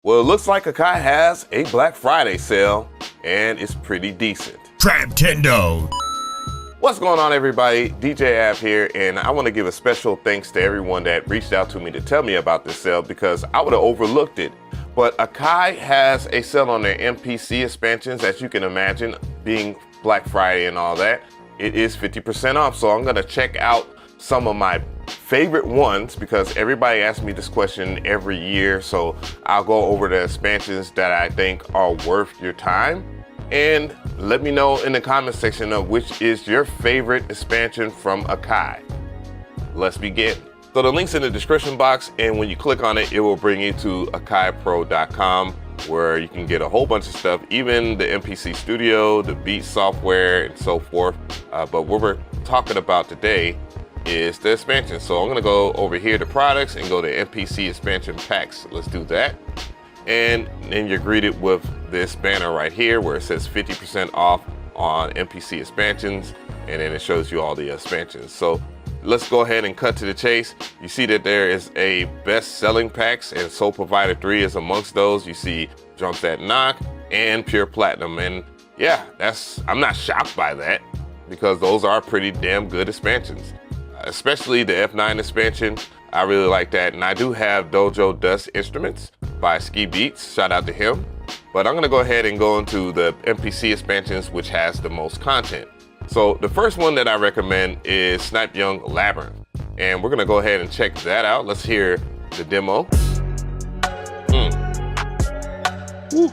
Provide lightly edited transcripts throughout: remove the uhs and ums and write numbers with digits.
Well, it looks like AKAI has a Black Friday sale, and it's pretty decent. Traptendo. What's going on, everybody? DJ Av here, and I want to give a special thanks to everyone that reached out to me to tell me about this sale because I would have overlooked it. But AKAI has a sale on their MPC expansions, as you can imagine, being Black Friday and all that. It is 50% off, so I'm going to check out some of my favorite ones because everybody asks me this question every year, so I'll go over the expansions that I think are worth your time. And let me know in the comment section of which is your favorite expansion from AKAI. Let's begin. So the link's in the description box, and when you click on it, it will bring you to akaipro.com, where you can get a whole bunch of stuff, even the MPC Studio, the Beats software, and so forth. But what we're talking about today is the expansion. So I'm gonna go over here to products and go to MPC expansion packs. Let's do that. And then you're greeted with this banner right here where it says 50% off on MPC expansions, and then it shows you all the expansions. So let's go ahead and cut to the chase. You see that there is a best selling packs, and Soul Provider 3 is amongst those. You see Drums That Knock and Pure Platinum, and yeah, I'm not shocked by that because those are pretty damn good expansions. Especially the F9 expansion, I really like that. And I do have Dojo Dust Instruments by Ski Beats, shout out to him. But I'm gonna go ahead and go into the MPC expansions, which has the most content. So the first one that I recommend is Snipe Young Labyrinth. And we're gonna go ahead and check that out. Let's hear the demo. Woo.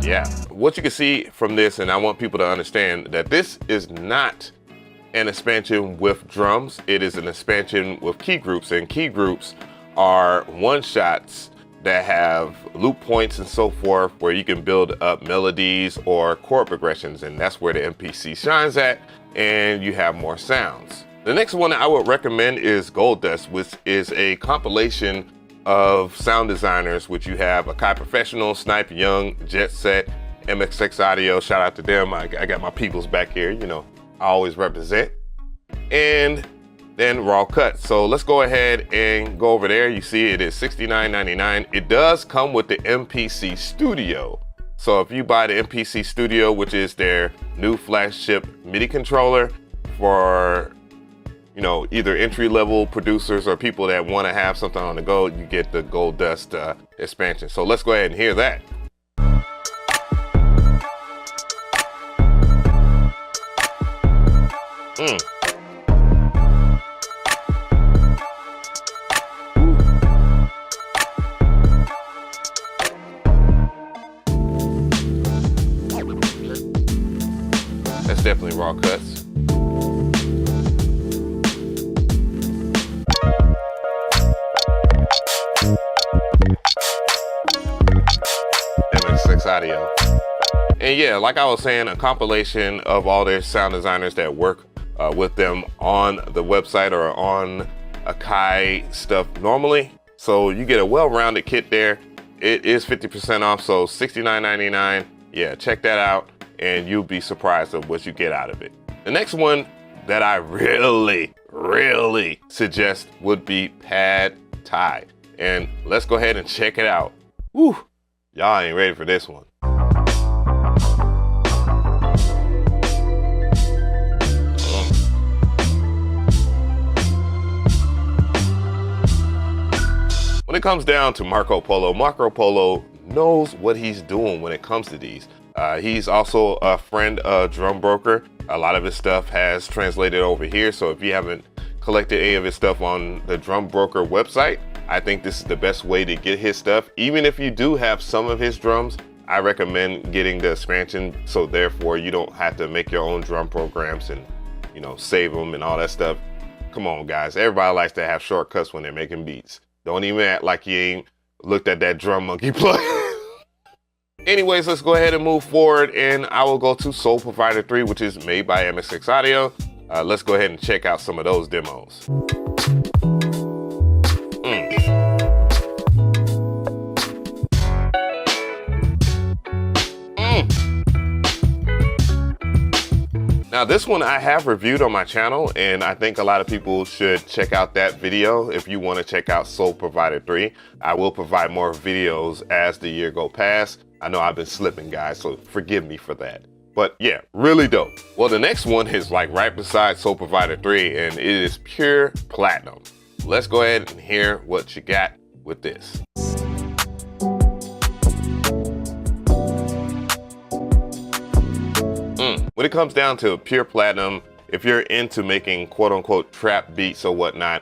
Yeah, what you can see from this, and I want people to understand that this is not an expansion with drums. It is an expansion with key groups, and key groups are one-shots that have loop points and so forth where you can build up melodies or chord progressions, and that's where the MPC shines at, and you have more sounds. The next one I would recommend is Gold Dust, which is a compilation of sound designers, which you have AKAI Professional, Snipe Young, Jet Set, MXX Audio, shout out to them. I got my peoples back here, you know, I always represent. And then Raw Cut. So let's go ahead and go over there. You see it is $69.99. It does come with the MPC Studio. So if you buy the MPC Studio, which is their new flagship MIDI controller for, you know, either entry-level producers or people that want to have something on the go, you get the Gold Dust expansion. So let's go ahead and hear that. That's definitely raw cuts. MXX Audio. And yeah, like I was saying, a compilation of all their sound designers that work with them on the website or on AKAI stuff normally. So you get a well-rounded kit there. It is 50% off, so $69.99. Yeah, check that out and you'll be surprised of what you get out of it. The next one that I really suggest would be Pad Thai. And let's go ahead and check it out. Woo, y'all ain't ready for this one. When it comes down to Marco Polo knows what he's doing when it comes to these. He's also a friend of Drum Broker. A lot of his stuff has translated over here, so if you haven't collected any of his stuff on the Drum Broker website, I think this is the best way to get his stuff. Even if you do have some of his drums, I recommend getting the expansion, so therefore you don't have to make your own drum programs and, you know, save them and all that stuff. Come on, guys. Everybody likes to have shortcuts when they're making beats. Don't even act like you ain't looked at that Drum Monkey plug. Anyways, let's go ahead and move forward, and I will go to Soul Provider 3, which is made by MXX Audio. Let's go ahead and check out some of those demos. Now this one I have reviewed on my channel, and I think a lot of people should check out that video if you want to check out Soul Provider 3. I will provide more videos as the year go past. I know I've been slipping, guys, so forgive me for that. But yeah, really dope. Well, the next one is like right beside Soul Provider 3, and it is pure platinum. Let's go ahead and hear what you got with this. When it comes down to pure platinum, if you're into making quote unquote trap beats or whatnot,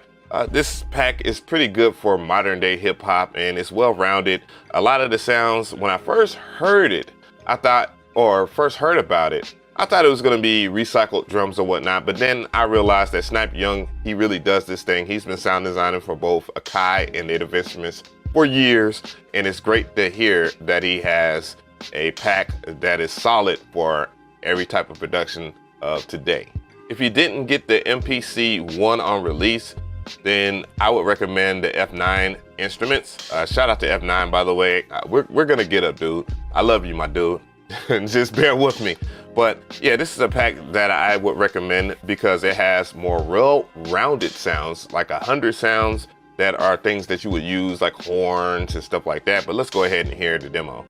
this pack is pretty good for modern day hip hop, and it's well rounded. A lot of the sounds, when I first heard it, I thought it was gonna be recycled drums or whatnot, but then I realized that Snipe Young, he really does this thing. He's been sound designing for both AKAI and Native Instruments for years, and it's great to hear that he has a pack that is solid for every type of production of today. If you didn't get the MPC ONE on release, then I would recommend the F9 instruments. Shout out to F9, by the way. We're gonna get up, dude. I love you, my dude. Just bear with me. But yeah, this is a pack that I would recommend because it has more well-rounded sounds, like 100 sounds that are things that you would use, like horns and stuff like that. But let's go ahead and hear the demo.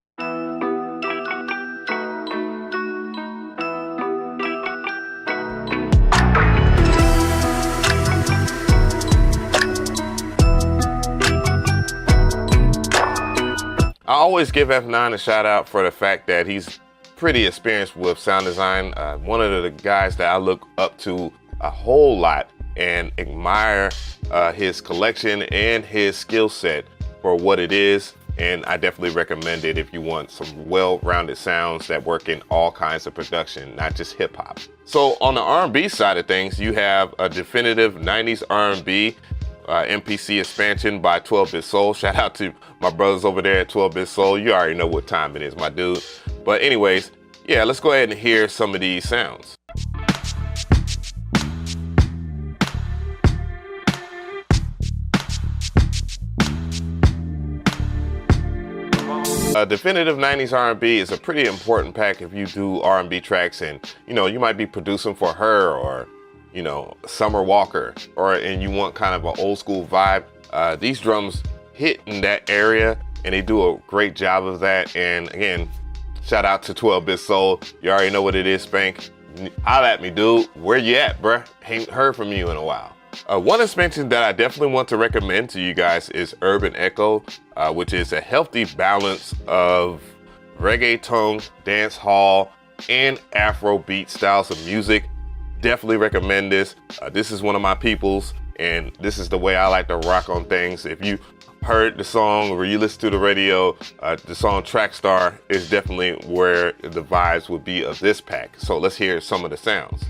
I always give F9 a shout out for the fact that he's pretty experienced with sound design. One of the guys that I look up to a whole lot and admire his collection and his skill set for what it is. And I definitely recommend it if you want some well-rounded sounds that work in all kinds of production, not just hip hop. So on the R&B side of things, you have a definitive 90s R&B MPC expansion by 12-Bit Soul. Shout out to my brothers over there at 12-Bit Soul. You already know what time it is, my dude. But anyways, yeah, let's go ahead and hear some of these sounds. Definitive 90s R&B is a pretty important pack if you do R&B tracks, and you might be producing for her or Summer Walker, and you want kind of an old school vibe. These drums hit in that area, and they do a great job of that. And again, shout out to 12-Bit Soul. You already know what it is, Spank. Holla at me, dude. Where you at, bruh? Ain't heard from you in a while. One expansion that I definitely want to recommend to you guys is Urban Echo, which is a healthy balance of reggaeton, dance hall, and Afro beat styles of music. Definitely recommend this. This is one of my peoples, and this is the way I like to rock on things. If you heard the song or you listen to the radio, the song Track Star is definitely where the vibes would be of this pack. So let's hear some of the sounds.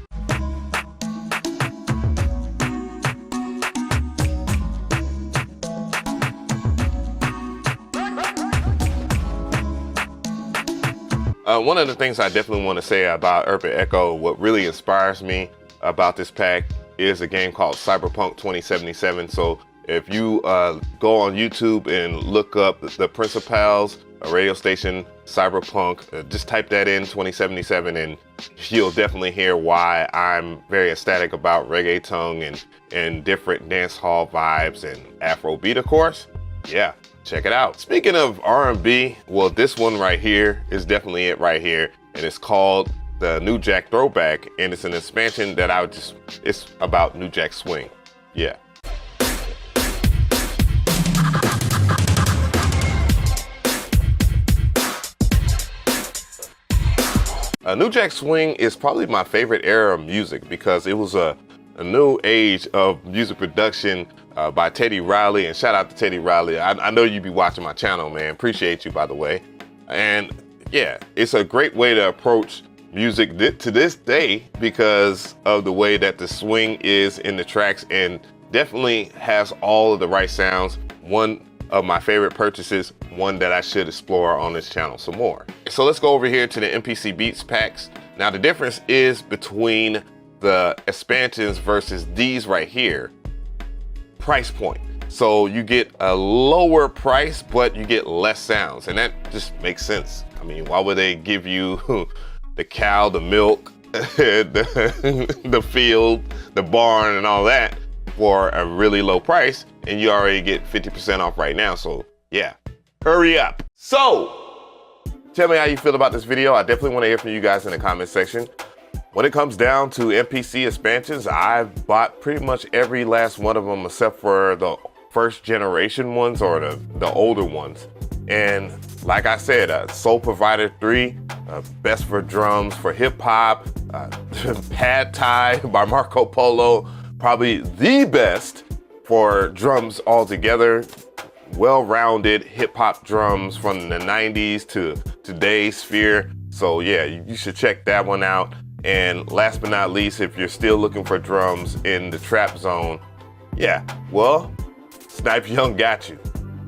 One of the things I definitely want to say about Urban Echo, what really inspires me about this pack is a game called Cyberpunk 2077. So if you go on YouTube and look up the Principals, a radio station, Cyberpunk, just type that in 2077 and you'll definitely hear why I'm very ecstatic about reggaeton and different dance hall vibes and Afrobeat, of course. Yeah. Check it out. Speaking of R&B, well, this one right here is definitely it right here, and it's called the New Jack Throwback, and it's an expansion that it's about New Jack Swing. Yeah. New Jack Swing is probably my favorite era of music because it was a new age of music production by Teddy Riley, and shout out to Teddy Riley. I know you be watching my channel, man. Appreciate you, by the way. And yeah, it's a great way to approach music to this day because of the way that the swing is in the tracks, and definitely has all of the right sounds. One of my favorite purchases, one that I should explore on this channel some more. So let's go over here to the MPC Beats packs. Now the difference is between the expansions versus these right here. Price point. So you get a lower price, but you get less sounds, and that just makes sense. I mean, why would they give you the cow, the milk, the field, the barn, and all that for a really low price, and you already get 50% off right now. So yeah, hurry up. So tell me how you feel about this video. I definitely want to hear from you guys in the comment section. When it comes down to MPC expansions, I've bought pretty much every last one of them except for the first generation ones or the older ones. And like I said, Soul Provider 3, best for drums for hip hop, Pad Thai by Marco Polo, probably the best for drums altogether. Well-rounded hip hop drums from the 90s to today's sphere. So yeah, you should check that one out. And last but not least, if you're still looking for drums in the trap zone, yeah, well, Snipe Young got you.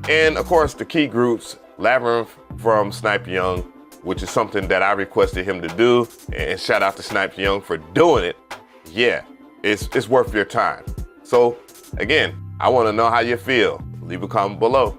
And of course, the key groups, Labyrinth from Snipe Young, which is something that I requested him to do. And shout out to Snipe Young for doing it. Yeah, it's worth your time. So again, I want to know how you feel. Leave a comment below.